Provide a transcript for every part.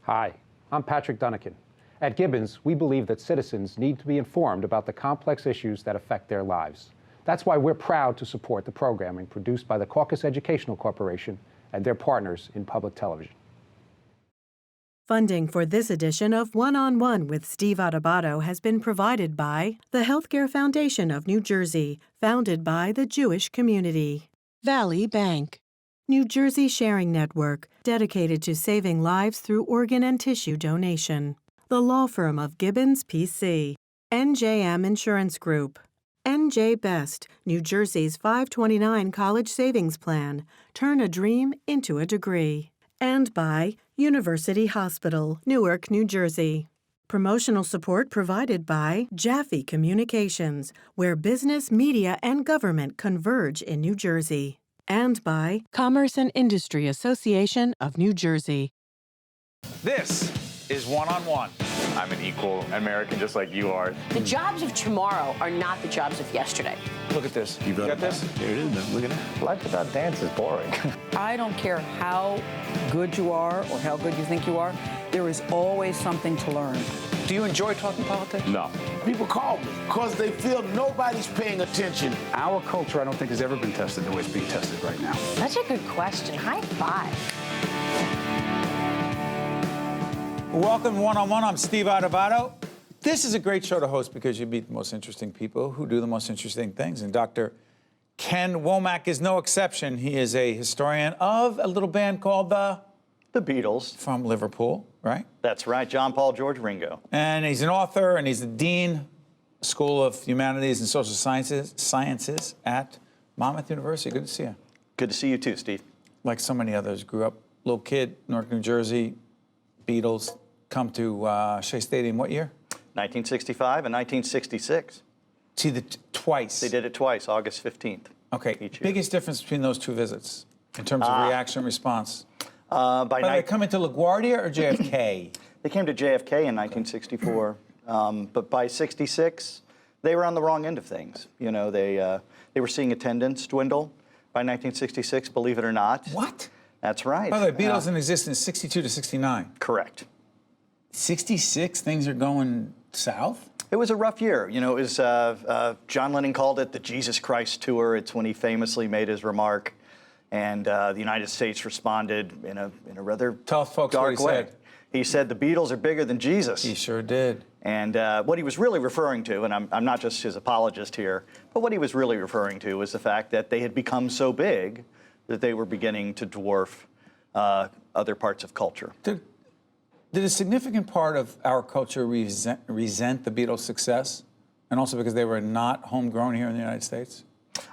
Hi, I'm Patrick Dunnican. At Gibbons, we believe that citizens need to be informed about the complex issues that affect their lives. That's why we're proud to support the programming produced by the Caucus Educational Corporation and their partners in public television. Funding for this edition of One-on-One with Steve Adubato has been provided by the Healthcare Foundation of New Jersey, founded by the Jewish community. Valley Bank. New Jersey Sharing Network, dedicated to saving lives through organ and tissue donation. The law firm of Gibbons, P.C. NJM Insurance Group. NJ Best, New Jersey's 529 College Savings Plan. Turn a dream into a degree. And by University Hospital, Newark, New Jersey. Promotional support provided by Jaffe Communications, where business, media, and government converge in New Jersey. And by Commerce and Industry Association of New Jersey. This is One-on-One. I'm an equal American just like you are. The jobs of tomorrow are not the jobs of yesterday. Look at this. You got this? Here it is, man. Look at that. Life without dance is boring. I don't care how good you are or how good you think you are, there is always something to learn. Do you enjoy talking politics? No. People call me because they feel nobody's paying attention. Our culture, I don't think, has ever been tested the way it's being tested right now. Such a good question. High five. Welcome to One-on-One. I'm Steve Adubato. This is a great show to host because you meet the most interesting people who do the most interesting things. And Dr. Ken Womack is no exception. He is a historian of a little band called the Beatles. From Liverpool, right? That's right, John, Paul, George, Ringo. And he's an author, and he's the Dean, School of Humanities and Social Sciences at Monmouth University. Good to see you. Good to see you too, Steve. Like so many others, grew up, little kid, Newark, New Jersey, Beatles, come to Shea Stadium what year? 1965 and 1966. See, twice. They did it twice, August 15th. Okay, each year. Biggest difference between those two visits in terms of reaction and response? By the way, coming to LaGuardia or JFK? They came to JFK in 1964, but by 66, they were on the wrong end of things. You know, they were seeing attendance dwindle by 1966, believe it or not. What? That's right. By the way, Beatles in existence 62 to 69. Correct. 66, things are going south? It was a rough year. You know, it was, John Lennon called it the Jesus Christ Tour. It's when he famously made his remark. And the United States responded in a rather Tell folks dark what he way. said. He said the Beatles are bigger than Jesus. He sure did. And what he was really referring to, and I'm not just his apologist here, but what he was really referring to was the fact that they had become so big that they were beginning to dwarf other parts of culture. Did a significant part of our culture resent the Beatles' success, and also because they were not homegrown here in the United States?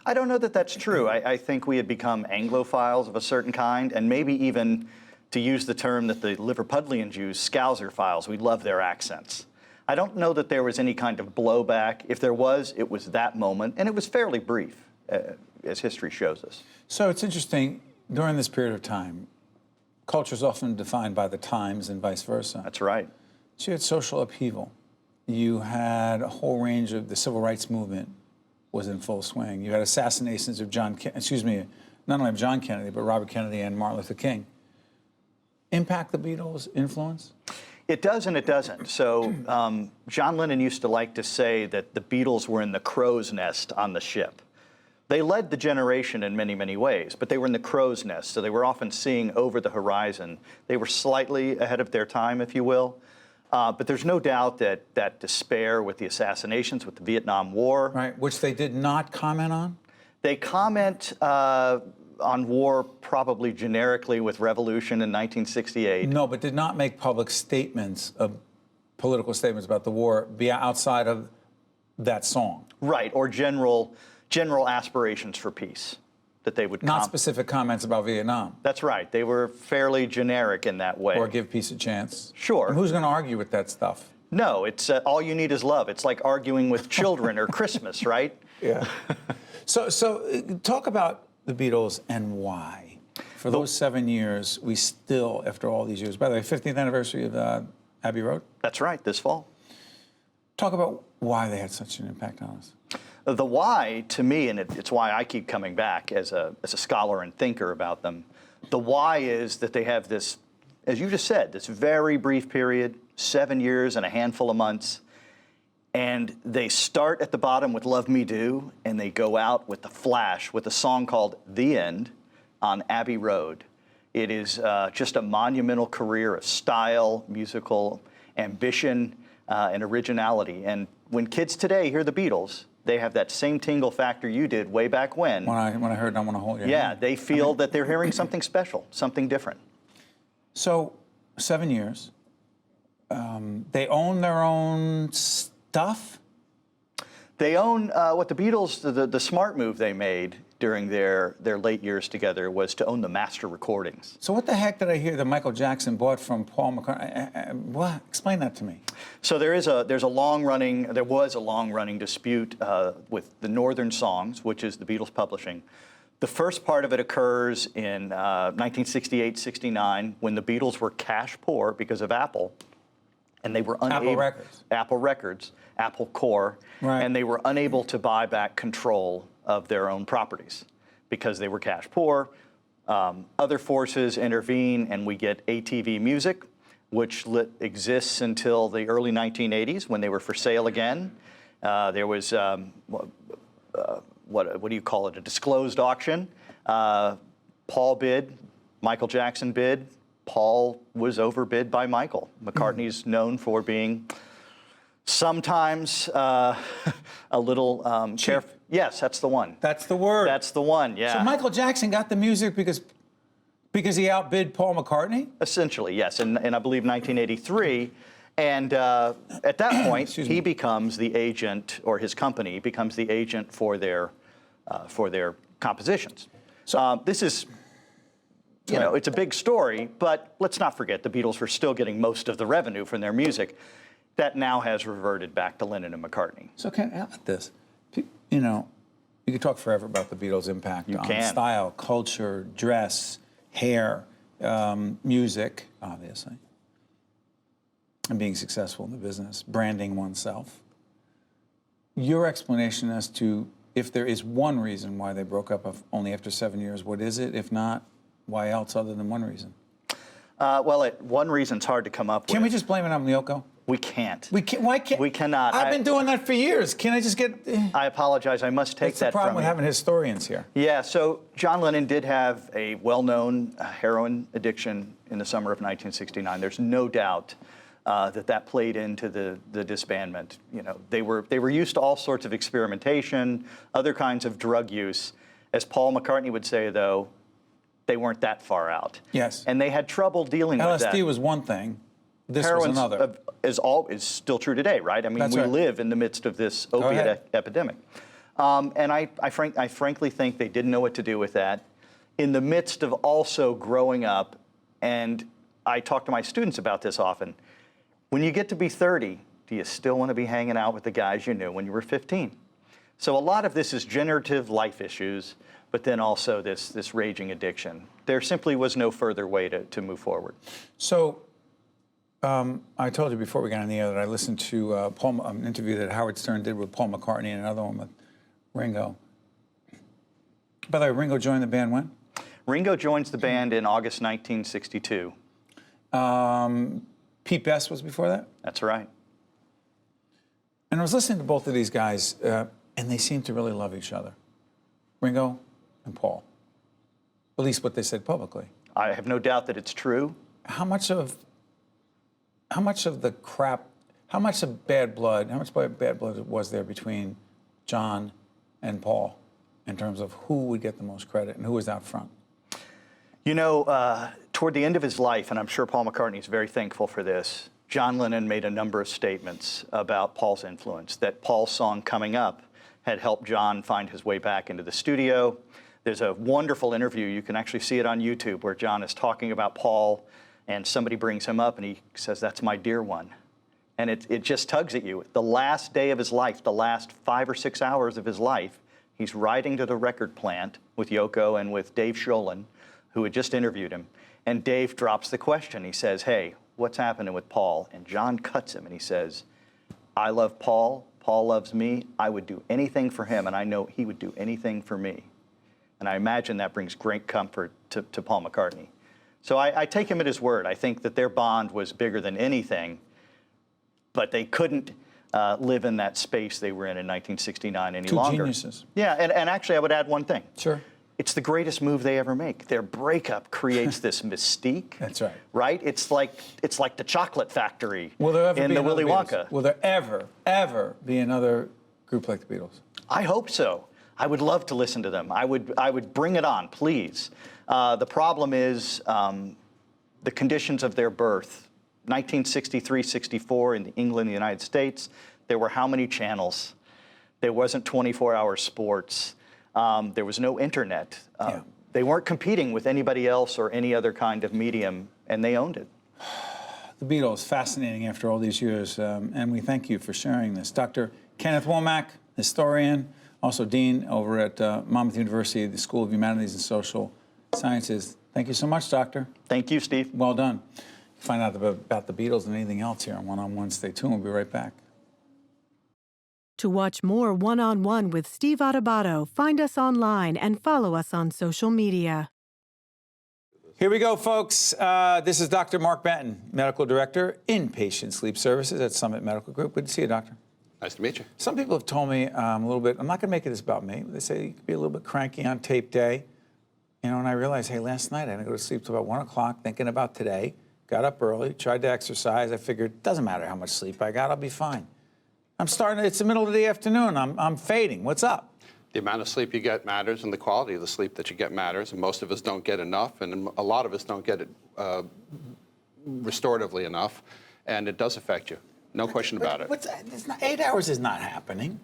I don't know that that's true. I think we had become Anglophiles of a certain kind, and maybe even, to use the term that the Liverpudlian Jews, Scouser-philes. We love their accents. I don't know that there was any kind of blowback. If there was, it was that moment, and it was fairly brief, as history shows us. So it's interesting, during this period of time, culture is often defined by the times and vice versa. That's right. So you had social upheaval. You had a whole range of the civil rights movement was in full swing. You had assassinations of not only of John Kennedy, but Robert Kennedy and Martin Luther King. Impact the Beatles' influence? It does and it doesn't. So John Lennon used to like to say that the Beatles were in the crow's nest on the ship. They led the generation in many, many ways, but they were in the crow's nest, so they were often seeing over the horizon. They were slightly ahead of their time, if you will. But there's no doubt that despair with the assassinations, with the Vietnam War. Right, which they did not comment on? They comment on war probably generically with revolution in 1968. No, but did not make public statements, political statements about the war, be outside of that song. Right, or general aspirations for peace that they would not specific comments about Vietnam. That's right. They were fairly generic in that way. Or give peace a chance. Sure. And who's going to argue with that stuff? No, it's all you need is love. It's like arguing with children or Christmas, right? Yeah. So talk about the Beatles and why. For those 7 years, we still, after all these years, by the way, 15th anniversary of Abbey Road? That's right, this fall. Talk about why they had such an impact on us. The why, to me, and it's why I keep coming back as a scholar and thinker about them, the why is that they have this as you just said, this very brief period, 7 years and a handful of months. And they start at the bottom with Love Me Do, and they go out with the flash with a song called The End on Abbey Road. It is just a monumental career of style, musical ambition, and originality. And when kids today hear the Beatles, they have that same tingle factor you did way back when. When I heard I Want to Hold Your Yeah, Hand. they feel that they're hearing something special, something different. So, 7 years. They own their own stuff? They own what the Beatles, the smart move they made during their late years together was to own the master recordings. So what the heck did I hear that Michael Jackson bought from Paul McCartney? What? Explain that to me. So there was a long-running dispute with the Northern Songs, which is the Beatles publishing. The first part of it occurs in 1968-69 when the Beatles were cash poor because of Apple, and they were unable. Apple Records, Apple Corps, right. And they were unable to buy back control of their own properties because they were cash poor. Other forces intervene, and we get ATV Music, which exists until the early 1980s when they were for sale again. There was what do you call it? A disclosed auction. Paul bid, Michael Jackson bid. Paul was overbid by Michael. McCartney's known for being sometimes a little careful. Yes, that's the one. That's the word. That's the one, yeah. So Michael Jackson got the music because he outbid Paul McCartney? Essentially, yes, in I believe 1983. And at that point, he becomes the agent, or his company becomes the agent for their compositions. So this is, it's a big story, but let's not forget the Beatles were still getting most of the revenue from their music. That now has reverted back to Lennon and McCartney. So how about this? You could talk forever about the Beatles' impact on style, culture, dress, hair, music, obviously, and being successful in the business, branding oneself. Your explanation as to if there is one reason why they broke up only after 7 years, what is it? If not, why else other than one reason? One reason's hard to come up with. Can we just blame it on Yoko? We can't. Why can't? We cannot. I've been doing that for years. Can I just get? I apologize. I must take that from you. That's the problem with having historians here. Yeah. So John Lennon did have a well-known heroin addiction in the summer of 1969. There's no doubt that played into the disbandment. They were used to all sorts of experimentation, other kinds of drug use. As Paul McCartney would say, though, they weren't that far out. Yes. And they had trouble dealing with that. LSD was one thing. This Heroin was another. Is still true today, right? I mean, That's we right. live in the midst of this opiate epidemic. And I frankly think they didn't know what to do with that. In the midst of also growing up, and I talk to my students about this often, when you get to be 30, do you still want to be hanging out with the guys you knew when you were 15? So a lot of this is generative life issues, but then also this raging addiction. There simply was no further way to move forward. So I told you before we got on the air that I listened to an interview that Howard Stern did with Paul McCartney and another one with Ringo. By the way, Ringo joined the band when? Ringo joins the band in August 1962. Pete Best was before that? That's right. And I was listening to both of these guys, and they seemed to really love each other. Ringo and Paul. At least what they said publicly. I have no doubt that it's true. How much of the crap, how much bad blood was there between John and Paul in terms of who would get the most credit and who was out front? Toward the end of his life, and I'm sure Paul McCartney is very thankful for this, John Lennon made a number of statements about Paul's influence, that Paul's song Coming Up had helped John find his way back into the studio. There's a wonderful interview, you can actually see it on YouTube, where John is talking about Paul, and somebody brings him up and he says, "That's my dear one." And it just tugs at you. The last day of his life, the last 5 or 6 hours of his life, he's riding to the record plant with Yoko and with Dave Sholin, who had just interviewed him. And Dave drops the question. He says, "Hey, what's happening with Paul?" And John cuts him and he says, "I love Paul. Paul loves me. I would do anything for him, and I know he would do anything for me." And I imagine that brings great comfort to Paul McCartney. So I take him at his word. I think that their bond was bigger than anything, but they couldn't live in that space they were in 1969 any longer. Two geniuses. Yeah, and actually I would add one thing. Sure. It's the greatest move they ever make. Their breakup creates this mystique. That's right. Right? It's like the chocolate factory Will there ever in be the Willy another Wonka. Beatles? Will there ever be another group like the Beatles? I hope so. I would love to listen to them. I would bring it on, please. The problem is the conditions of their birth. 1963, 64 in England, the United States, there were how many channels? There wasn't 24-hour sports. There was no internet. They weren't competing with anybody else or any other kind of medium, and they owned it. The Beatles, fascinating after all these years, and we thank you for sharing this. Dr. Kenneth Womack, historian, also dean over at Monmouth University, the School of Humanities and Social Sciences. Thank you so much, Doctor. Thank you, Steve. Well done. Find out about the Beatles and anything else here on One-on-One. Stay tuned. We'll be right back. To watch more One-on-One with Steve Adubato, find us online and follow us on social media. Here we go, folks. This is Dr. Marc Benton, Medical Director, Inpatient Sleep Services at Summit Medical Group. Good to see you, Doctor. Nice to meet you. Some people have told me a little bit, I'm not going to make this about me. They say you could be a little bit cranky on tape day. You know, and I realized, hey, last night I didn't go to sleep till about 1 o'clock thinking about today. Got up early, tried to exercise. I figured, doesn't matter how much sleep I got, I'll be fine. It's the middle of the afternoon. I'm fading. What's up? The amount of sleep you get matters, and the quality of the sleep that you get matters, and most of us don't get enough, and a lot of us don't get it restoratively enough, and it does affect you. No question about it. 8 hours is not happening.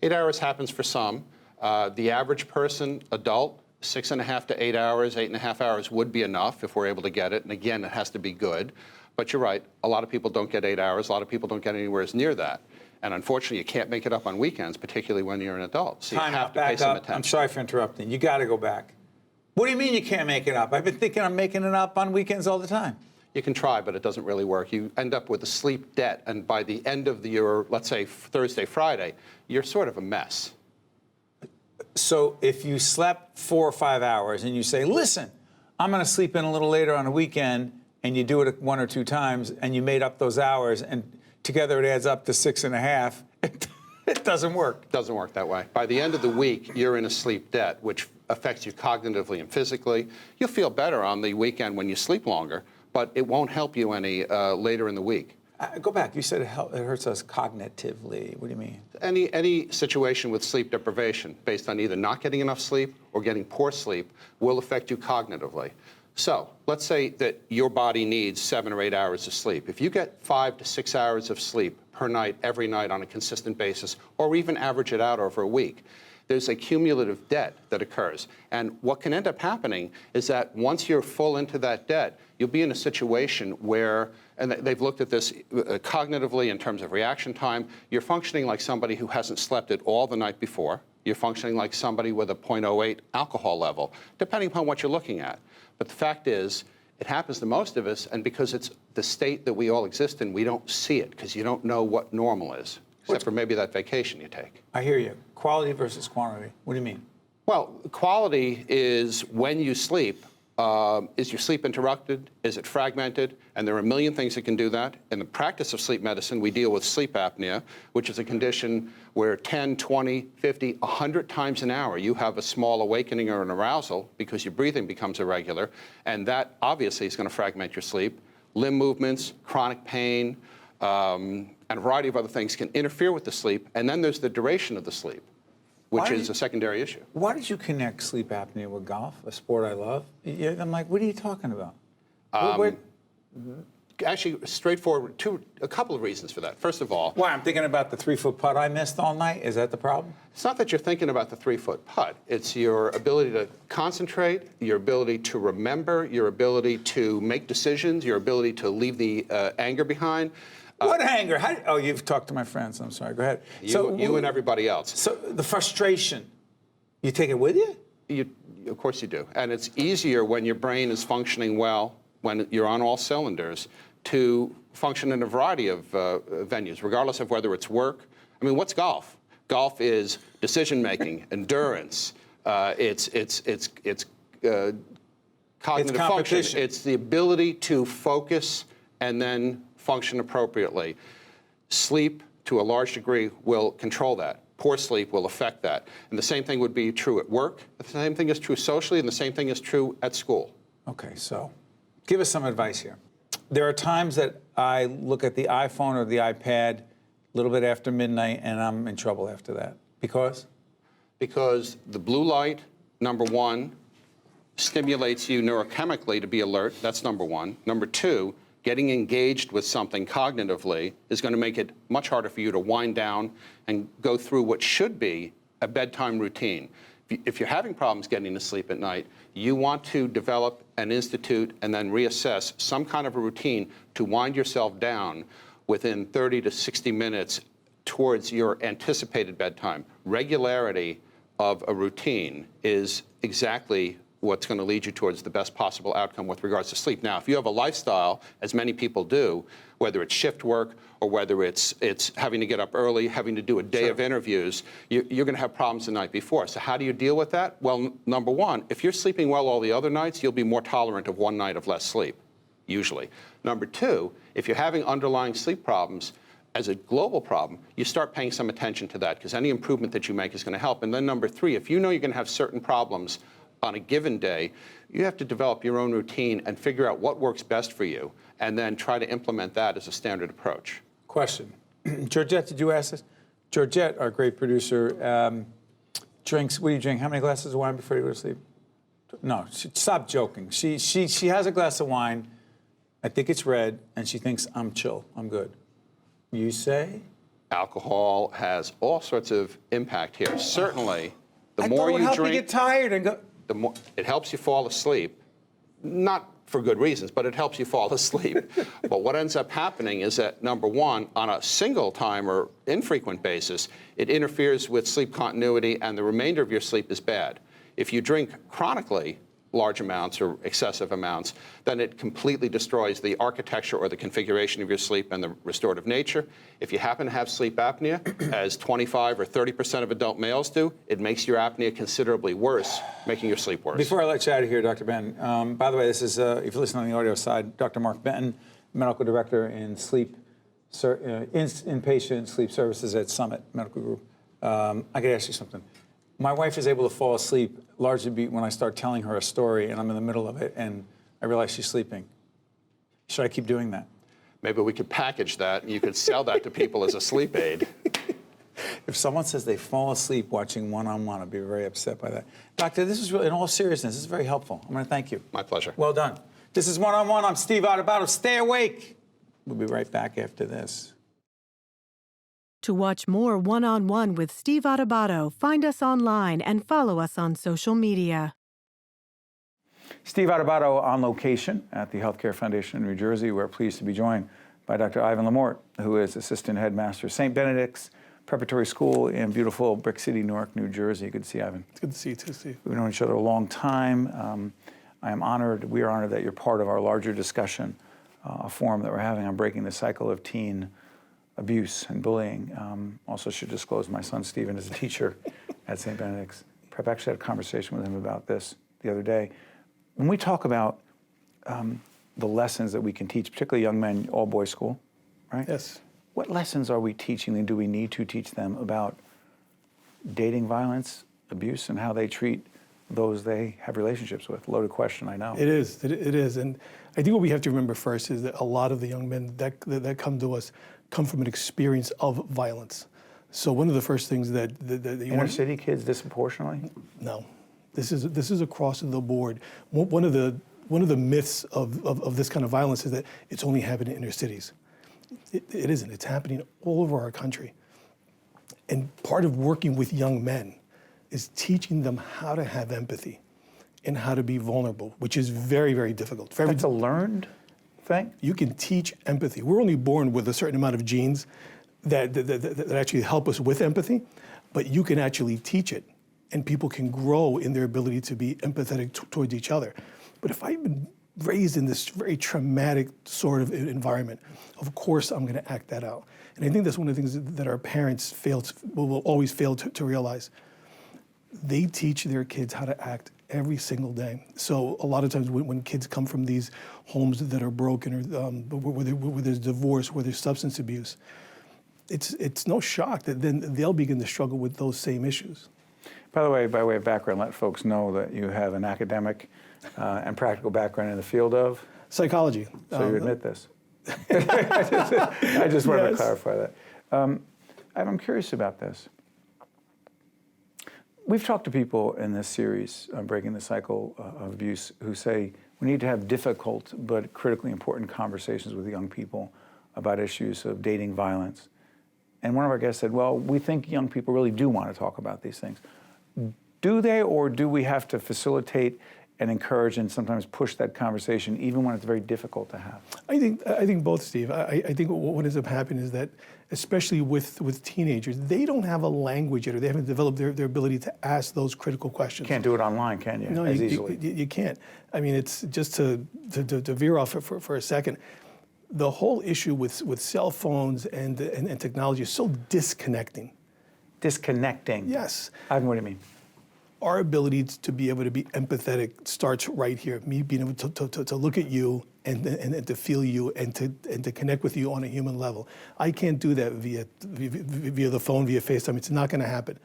8 hours happens for some. The average person, adult, 6.5 to 8 hours, 8.5 hours would be enough if we're able to get it. And again, it has to be good. But you're right, a lot of people don't get 8 hours. A lot of people don't get anywhere near that. And unfortunately, you can't make it up on weekends, particularly when you're an adult. So you have to pay some attention. I'm sorry for interrupting. You got to go back. What do you mean you can't make it up? I've been thinking I'm making it up on weekends all the time. You can try, but it doesn't really work. You end up with a sleep debt, and by the end of your, let's say, Thursday, Friday, you're sort of a mess. So if you slept 4 or 5 hours and you say, listen, I'm going to sleep in a little later on a weekend, and you do it 1 or 2 times, and you made up those hours, and together it adds up to 6.5, it doesn't work. It doesn't work that way. By the end of the week, you're in a sleep debt, which affects you cognitively and physically. You'll feel better on the weekend when you sleep longer, but it won't help you any later in the week. Go back. You said it hurts us cognitively. What do you mean? Any situation with sleep deprivation based on either not getting enough sleep or getting poor sleep will affect you cognitively. So let's say that your body needs 7 or 8 hours of sleep. If you get 5 to 6 hours of sleep per night, every night on a consistent basis, or even average it out over a week, there's a cumulative debt that occurs. And what can end up happening is that once you're full into that debt, you'll be in a situation where, and they've looked at this cognitively in terms of reaction time, you're functioning like somebody who hasn't slept it all the night before. You're functioning like somebody with a 0.08 alcohol level, depending upon what you're looking at. But the fact is, it happens to most of us, and because it's the state that we all exist in, we don't see it, because you don't know what normal is, except for maybe that vacation you take. I hear you. Quality versus quantity. What do you mean? Well, quality is when you sleep. Is your sleep interrupted? Is it fragmented? And there are a million things that can do that. In the practice of sleep medicine, we deal with sleep apnea, which is a condition where 10, 20, 50, 100 times an hour you have a small awakening or an arousal because your breathing becomes irregular. And that obviously is going to fragment your sleep. Limb movements, chronic pain, and a variety of other things can interfere with the sleep. And then there's the duration of the sleep, which is a secondary issue. Why did you connect sleep apnea with golf, a sport I love? I'm like, what are you talking about? Actually, straightforward, a couple of reasons for that. First of all... Why, I'm thinking about the 3-foot putt I missed all night? Is that the problem? It's not that you're thinking about the 3-foot putt. It's your ability to concentrate, your ability to remember, your ability to make decisions, your ability to leave the anger behind. What anger? Oh, you've talked to my friends. I'm sorry. Go ahead. You and everybody else. So the frustration, you take it with you? Of course you do. And it's easier when your brain is functioning well, when you're on all cylinders, to function in a variety of venues, regardless of whether it's work. I mean, what's golf? Golf is decision-making, endurance. It's cognitive It's function. competition. It's the ability to focus and then function appropriately. Sleep, to a large degree, will control that. Poor sleep will affect that. And the same thing would be true at work. The same thing is true socially, and the same thing is true at school. Okay, so give us some advice here. There are times that I look at the iPhone or the iPad a little bit after midnight, and I'm in trouble after that. Because? Because the blue light, number one, stimulates you neurochemically to be alert. That's number one. Number two, getting engaged with something cognitively is going to make it much harder for you to wind down and go through what should be a bedtime routine. If you're having problems getting to sleep at night, you want to develop and institute and then reassess some kind of a routine to wind yourself down within 30 to 60 minutes towards your anticipated bedtime. Regularity of a routine is exactly what's going to lead you towards the best possible outcome with regards to sleep. Now, if you have a lifestyle, as many people do, whether it's shift work or whether it's having to get up early, having to do a day of interviews, you're going to have problems the night before. So how do you deal with that? Well, number one, if you're sleeping well all the other nights, you'll be more tolerant of one night of less sleep, usually. Number two, if you're having underlying sleep problems, as a global problem, you start paying some attention to that because any improvement that you make is going to help. And then number three, if you know you're going to have certain problems on a given day, you have to develop your own routine and figure out what works best for you and then try to implement that as a standard approach. Question. Georgette, did you ask this? Georgette, our great producer, drinks, what do you drink? How many glasses of wine before you go to sleep? No, stop joking. She has a glass of wine, I think it's red, and she thinks I'm chill, I'm good. You say? Alcohol has all sorts of impact here. Certainly, the I more thought it would you help drink, you get tired and go. the more it helps you fall asleep, not for good reasons, but it helps you fall asleep. But what ends up happening is that, number one, on a single time or infrequent basis, it interferes with sleep continuity and the remainder of your sleep is bad. If you drink chronically, large amounts or excessive amounts, then it completely destroys the architecture or the configuration of your sleep and the restorative nature. If you happen to have sleep apnea, as 25 or 30% of adult males do, it makes your apnea considerably worse, making your sleep worse. Before I let you out of here, Dr. Benton, by the way, this is, if you're listening on the audio side, Dr. Marc Benton, Medical Director in Inpatient Sleep Services at Summit Medical Group. I could ask you something. My wife is able to fall asleep largely when I start telling her a story and I'm in the middle of it and I realize she's sleeping. Should I keep doing that? Maybe we could package that and you could sell that to people as a sleep aid. If someone says they fall asleep watching one-on-one, I'd be very upset by that. Doctor, this is really, in all seriousness, this is very helpful. I'm going to thank you. My pleasure. Well done. This is One-on-One. I'm Steve Adubato. Stay awake. We'll be right back after this. To watch more One-on-One with Steve Adubato, find us online and follow us on social media. Steve Adubato on location at the Healthcare Foundation in New Jersey. We're pleased to be joined by Dr. Ivan Lamourt, who is Assistant Headmaster, St. Benedict's Preparatory School in beautiful Brick City, Newark, New Jersey. Good to see you, Ivan. It's good to see you too, Steve. We've known each other a long time. I am honored, we are honored that you're part of our larger discussion, a forum that we're having on breaking the cycle of teen abuse and bullying. Also should disclose my son Stephen is a teacher at St. Benedict's. I've actually had a conversation with him about this the other day. When we talk about the lessons that we can teach, particularly young men, all boys school, right? Yes. What lessons are we teaching and do we need to teach them about dating violence, abuse, and how they treat those they have relationships with? Loaded question, I know. It is. It is. And I think what we have to remember first is that a lot of the young men that come to us come from an experience of violence. So one of the first things that you Inner city kids disproportionately? No, this is across the board. One of the myths of this kind of violence is that it's only happening in inner cities. It isn't. It's happening all over our country. And part of working with young men is teaching them how to have empathy and how to be vulnerable, which is very, very difficult. That's a learned thing? You can teach empathy. We're only born with a certain amount of genes that actually help us with empathy, but you can actually teach it, and people can grow in their ability to be empathetic towards each other. But if I've been raised in this very traumatic sort of environment, of course I'm going to act that out. And I think that's one of the things that our parents will always fail to realize. They teach their kids how to act every single day. So a lot of times when kids come from these homes that are broken or where there's divorce, where there's substance abuse, it's no shock that then they'll begin to struggle with those same issues. By the way, by way of background, let folks know that you have an academic and practical background in the field of? Psychology. So you admit this? I just wanted to clarify that. I'm curious about this. We've talked to people in this series, Breaking the Cycle of Abuse, who say we need to have difficult but critically important conversations with young people about issues of dating violence. And one of our guests said, well, we think young people really do want to talk about these things. Do they, or do we have to facilitate and encourage and sometimes push that conversation even when it's very difficult to have? I think both, Steve. I think what ends up happening is that, especially with teenagers, they don't have a language yet, or they haven't developed their ability to ask those critical questions. You can't do it online, can you? No, as you, easily. You can't. I mean, it's just to veer off for a second. The whole issue with cell phones and technology is so disconnecting. Disconnecting? Yes. What do you mean? Our ability to be able to be empathetic starts right here. Me being able to look at you and to feel you and to connect with you on a human level. I can't do that via the phone, via FaceTime. It's not going to happen.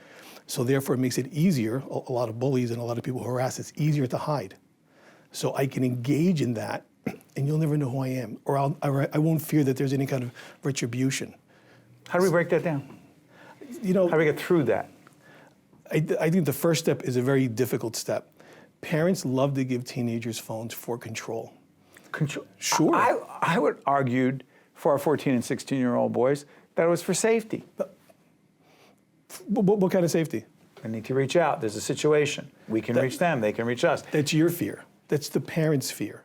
So therefore, it makes it easier. A lot of bullies and a lot of people who harass, it's easier to hide. So I can engage in that, and you'll never know who I am, or I won't fear that there's any kind of retribution. How do we break that down? You know, how do we get through that? I think the first step is a very difficult step. Parents love to give teenagers phones for control. Control? Sure. I would argue for our 14 and 16-year-old boys that it was for safety. What kind of safety? They need to reach out. There's a situation. We can reach them. They can reach us. That's your fear. That's the parents' fear.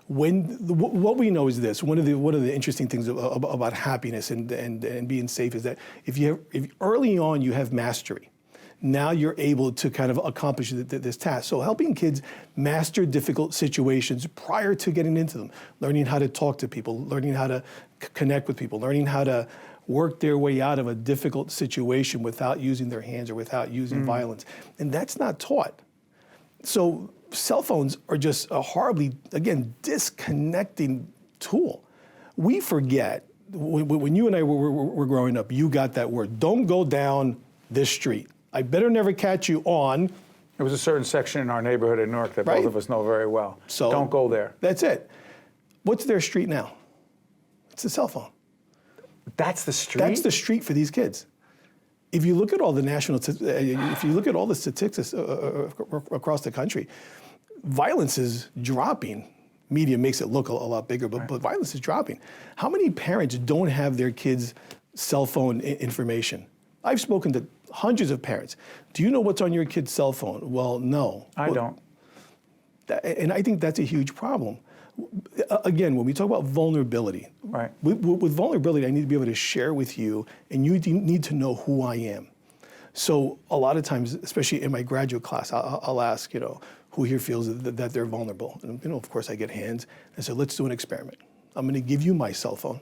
What we know is this. One of the interesting things about happiness and being safe is that if early on you have mastery, now you're able to kind of accomplish this task. So helping kids master difficult situations prior to getting into them, learning how to talk to people, learning how to connect with people, learning how to work their way out of a difficult situation without using their hands or without using violence. And that's not taught. So cell phones are just a horribly, again, disconnecting tool. We forget, when you and I were growing up, you got that word, don't go down this street. I better never catch you on. There was a certain section in our neighborhood in Newark that both of us know very well. So don't go there. That's it. What's their street now? It's a cell phone. That's the street? That's the street for these kids. If you look at all the if you look at all the statistics across the country, violence is dropping. Media makes it look a lot bigger, but violence is dropping. How many parents don't have their kids' cell phone information? I've spoken to hundreds of parents. Do you know what's on your kid's cell phone? Well, no. I don't. And I think that's a huge problem. Again, when we talk about vulnerability, right. with vulnerability, I need to be able to share with you, and you need to know who I am. So a lot of times, especially in my graduate class, I'll ask, who here feels that they're vulnerable? And, of course, I get hands. And so let's do an experiment. I'm going to give you my cell phone,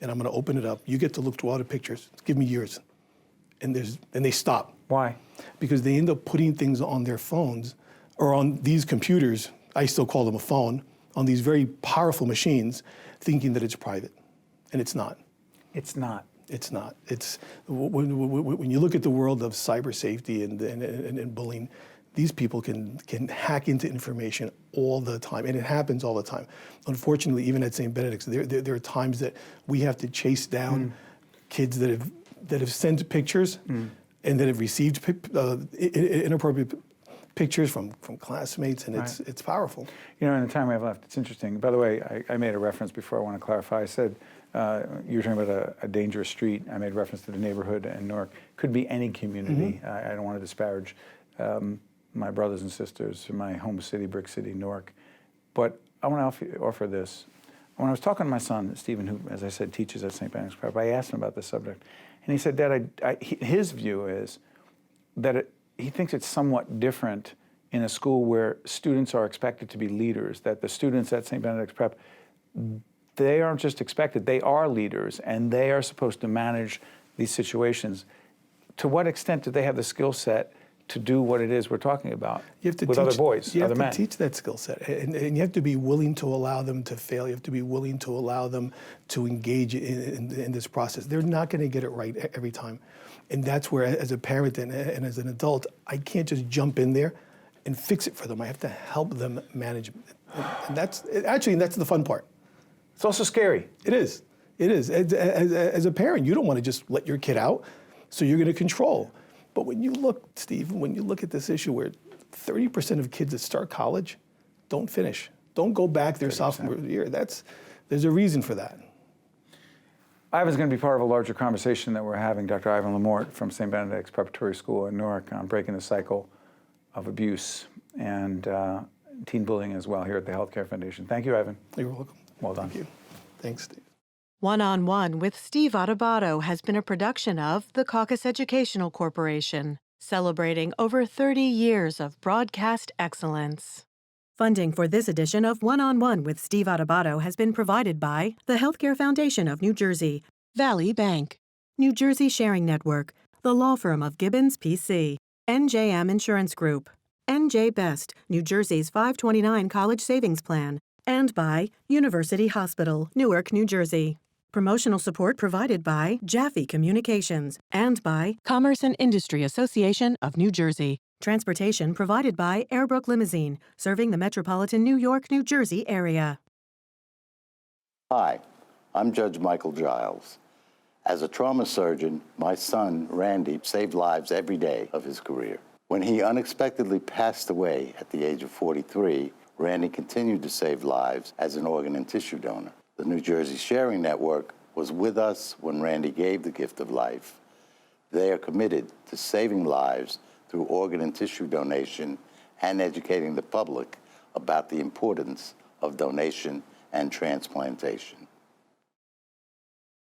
and I'm going to open it up. You get to look through all the pictures. Give me yours. And they stop. Why? Because they end up putting things on their phones or on these computers, I still call them a phone, on these very powerful machines, thinking that it's private. And it's not. It's not. It's not. It's when you look at the world of cyber safety and bullying, these people can hack into information all the time, and it happens all the time. Unfortunately, even at St. Benedict's, there are times that we have to chase down kids that have sent pictures and that have received inappropriate pictures from classmates, and it's powerful. In the time we have left, it's interesting. By the way, I made a reference before. I want to clarify. I said you were talking about a dangerous street. I made reference to the neighborhood in Newark. Could be any community. I don't want to disparage my brothers and sisters from my home city, Brick City, Newark. But I want to offer this. When I was talking to my son, Stephen, who, as I said, teaches at St. Benedict's Prep, I asked him about this subject. And he said, Dad, his view is that he thinks it's somewhat different in a school where students are expected to be leaders, that the students at St. Benedict's Prep, they aren't just expected, they are leaders, and they are supposed to manage these situations. To what extent do they have the skill set to do what it is we're talking about You have to with teach, other boys, you other have men. to teach that skill set, and you have to be willing to allow them to fail. You have to be willing to allow them to engage in this process. They're not going to get it right every time, and that's where, as a parent and as an adult, I can't just jump in there and fix it for them. I have to help them manage it, and that's the fun part. It's also scary. It is. It is. As a parent, you don't want to just let your kid out, so you're going to control. But when you look, Steve, when you look at this issue where 30% of kids that start college don't finish, don't go back their 30%. Sophomore year, there's a reason for that. Ivan's going to be part of a larger conversation that we're having, Dr. Ivan Lamourt from St. Benedict's Preparatory School in Newark, on breaking the cycle of abuse and teen bullying as well here at the Healthcare Foundation. Thank you, Ivan. You're welcome. Well done. Thank you. Thanks, Steve. One-on-One with Steve Adubato has been a production of the Caucus Educational Corporation, celebrating over 30 years of broadcast excellence. Funding for this edition of One-on-One with Steve Adubato has been provided by the Healthcare Foundation of New Jersey, Valley Bank, New Jersey Sharing Network, the law firm of Gibbons, P.C., NJM Insurance Group, NJ Best, New Jersey's 529 College Savings Plan, and by University Hospital, Newark, New Jersey. Promotional support provided by Jaffe Communications and by Commerce and Industry Association of New Jersey. Transportation provided by Airbrook Limousine, serving the metropolitan New York, New Jersey area. Hi, I'm Judge Michael Giles. As a trauma surgeon, my son, Randy, saved lives every day of his career. When he unexpectedly passed away at the age of 43, Randy continued to save lives as an organ and tissue donor. The New Jersey Sharing Network was with us when Randy gave the gift of life. They are committed to saving lives through organ and tissue donation and educating the public about the importance of donation and transplantation.